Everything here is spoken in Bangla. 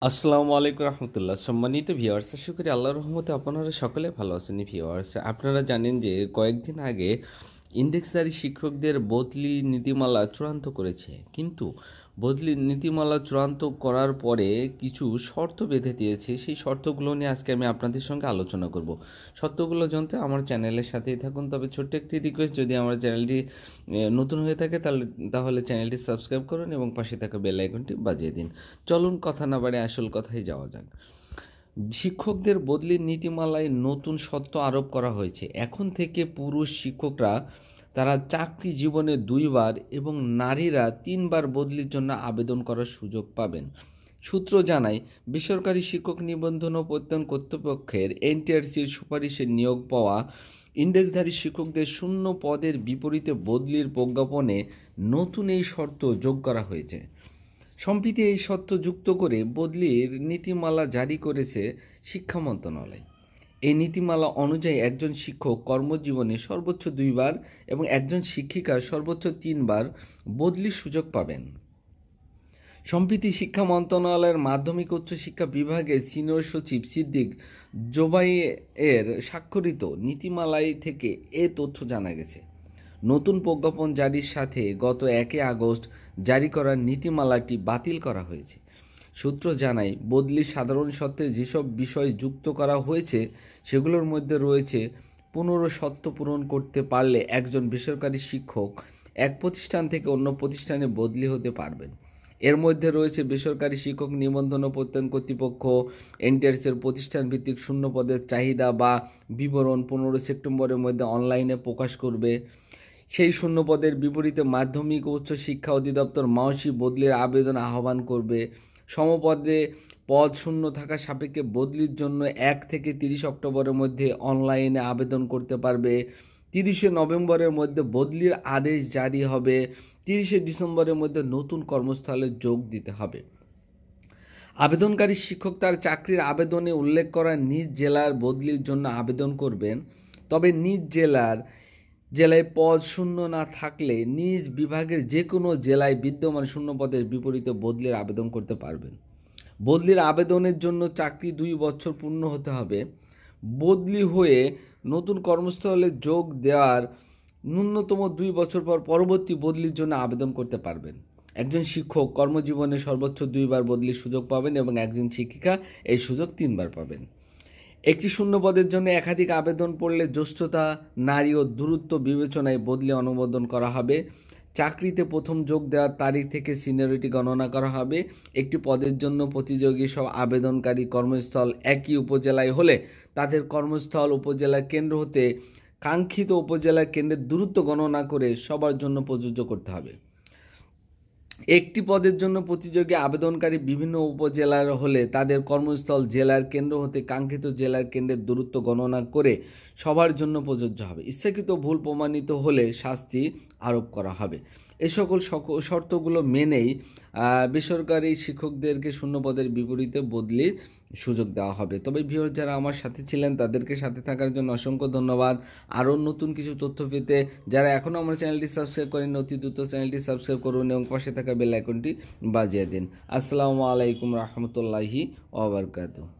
আসসালামু আলাইকুম রহমতুল্লাহ। সম্মানিত ভিউয়ার্স, আশা করি আল্লাহর রহমতে আপনারা সকলে ভালো আছেন। ভিউয়ার্স, আপনারা জানেন যে কয়েকদিন আগে ইন্ডেক্সধারী শিক্ষকদের বদলি নীতিমালা চূড়ান্ত করেছে, কিন্তু বদলি নীতিমালা চূড়ান্ত করার পরে কিছু শর্ত বেঁধে দিয়েছে। সেই শর্তগুলো নিয়ে আজকে আমি আপনাদের সঙ্গে আলোচনা করব। শর্তগুলো জানতে আমার চ্যানেলের সাথেই থাকুন। তবে ছোট্ট একটি রিকোয়েস্ট, যদি আমার চ্যানেলটি নতুন হয়ে থাকে তাহলে চ্যানেলটি সাবস্ক্রাইব করুন এবং পাশে থাকা বেল আইকনটি বাজিয়ে দিন। চলুন কথা না বাড়ে আসল কথায় যাওয়া যাক। শিক্ষকদের বদলির নীতিমালায় নতুন শর্ত আরোপ করা হয়েছে। এখন থেকে পুরুষ শিক্ষকরা তারা চাকরি জীবনে 2বার এবং নারীরা 3বার বদলির জন্য আবেদন করার সুযোগ পাবেন। সূত্র জানায়, বেসরকারি শিক্ষক নিবন্ধন ও প্রত্যয়ন কর্তৃপক্ষের এনটিআরসির সুপারিশে নিয়োগ পাওয়া ইন্ডেক্সধারী শিক্ষকদের শূন্য পদের বিপরীতে বদলির প্রজ্ঞাপনে নতুন এই শর্ত যোগ করা হয়েছে। সম্প্রতি এই শর্ত যুক্ত করে বদলির নীতিমালা জারি করেছে শিক্ষা মন্ত্রণালয়। এই নীতিমালা অনুযায়ী একজন শিক্ষক কর্মজীবনে সর্বোচ্চ 2বার এবং একজন শিক্ষিকা সর্বোচ্চ 3বার বদলির সুযোগ পাবেন। সম্প্রতি শিক্ষা মন্ত্রণালয়ের মাধ্যমিক উচ্চ শিক্ষা বিভাগের সিনিয়র সচিব সিদ্দিক জোবাইয়ের স্বাক্ষরিত নীতিমালায় থেকে এ তথ্য জানা গেছে। নতুন প্রজ্ঞাপন জারির সাথে গত 1 আগস্ট জারি করা নীতিমালাটি বাতিল করা হয়েছে। সূত্র জানায়, বদলির সাধারণ শর্তে যেসব বিষয় যুক্ত করা হয়েছে সেগুলোর মধ্যে রয়েছে 15 শর্ত পূরণ করতে পারলে একজন বেসরকারি শিক্ষক এক প্রতিষ্ঠান থেকে অন্য প্রতিষ্ঠানে বদলি হতে পারবেন। এর মধ্যে রয়েছে বেসরকারি শিক্ষক নিবন্ধন ও প্রত্যয়ন কর্তৃপক্ষ এনটিআরসির প্রতিষ্ঠান ভিত্তিক শূন্য পদের চাহিদা বা বিবরণ 15 সেপ্টেম্বরের মধ্যে অনলাইনে প্রকাশ করবে। সেই শূন্য পদের বিপরীতে মাধ্যমিক ও উচ্চ শিক্ষা অধিদপ্তর মাওসি বদলির আবেদন আহ্বান করবে। সমপদে পদ শূন্য থাকা সাপেক্ষে বদলির জন্য 1 থেকে 30 অক্টোবরের মধ্যে অনলাইনে আবেদন করতে পারবে। 30শে নভেম্বরের মধ্যে বদলির আদেশ জারি হবে। 30শে ডিসেম্বরের মধ্যে নতুন কর্মস্থলে যোগ দিতে হবে। আবেদনকারী শিক্ষক তার চাকরির আবেদনে উল্লেখ করা নিজ জেলার বদলির জন্য আবেদন করবেন। তবে নিজ জেলায় পদ শূন্য না থাকলে নিজ বিভাগের যে কোনো জেলায় বিদ্যমান শূন্য পদের বিপরীতে বদলির আবেদন করতে পারবেন। বদলির আবেদনের জন্য চাকরি 2 বছর পূর্ণ হতে হবে। বদলি হয়ে নতুন কর্মস্থলে যোগ দেওয়ার ন্যূনতম 2 বছর পর পরবর্তী বদলির জন্য আবেদন করতে পারবেন। একজন শিক্ষক কর্মজীবনে সর্বোচ্চ 2বার বদলির সুযোগ পাবেন এবং একজন শিক্ষিকা এই সুযোগ 3বার পাবেন। একটি শূন্য পদের জন্য একাধিক আবেদন পড়লে জ্যেষ্ঠতা, নারী ও দূরত্ব বিবেচনায় বদলি অনুমোদন করা হবে। চাকরিতে প্রথম যোগ দেওয়ার তারিখ থেকে সিনিয়রিটি গণনা করা হবে। একটি পদের জন্য প্রতিযোগী সব আবেদনকারী কর্মস্থল একই উপজেলায় হলে তাদের কর্মস্থল উপজেলা কেন্দ্র হতে কাঙ্ক্ষিত উপজেলা কেন্দ্রের দূরত্ব গণনা করে সবার জন্য প্রযোজ্য করতে হবে। একটি পদের জন্য প্রতিযোগী আবেদনকারী বিভিন্ন উপজেলার হলে তাদের কর্মস্থল জেলার কেন্দ্র হতে কাঙ্ক্ষিত জেলার কেন্দ্রের দূরত্ব গণনা করে সবার জন্য প্রযোজ্য হবে। ইচ্ছাকৃত ভুল প্রমাণিত হলে শাস্তি আরোপ করা হবে। এই সকল শর্তগুলো মেনেই বেসরকারি শিক্ষকদেরকে শূন্য পদের বিপরীতে বদলির সুযোগ দেওয়া হবে। তবে ভিউয়ার যারা আমার সাথে ছিলেন তাদেরকে সাথে থাকার জন্য অসংখ্য ধন্যবাদ। আরও নতুন কিছু তথ্য পেতে যারা এখনও আমার চ্যানেলটি সাবস্ক্রাইব করেন, অতি দ্রুত চ্যানেলটি সাবস্ক্রাইব করুন এবং পাশে থাকা বেল আইকনটি বাজিয়ে দিন। আসসালামু আলাইকুম রহমতুল্লাহি ওয়া বারাকাতুহু।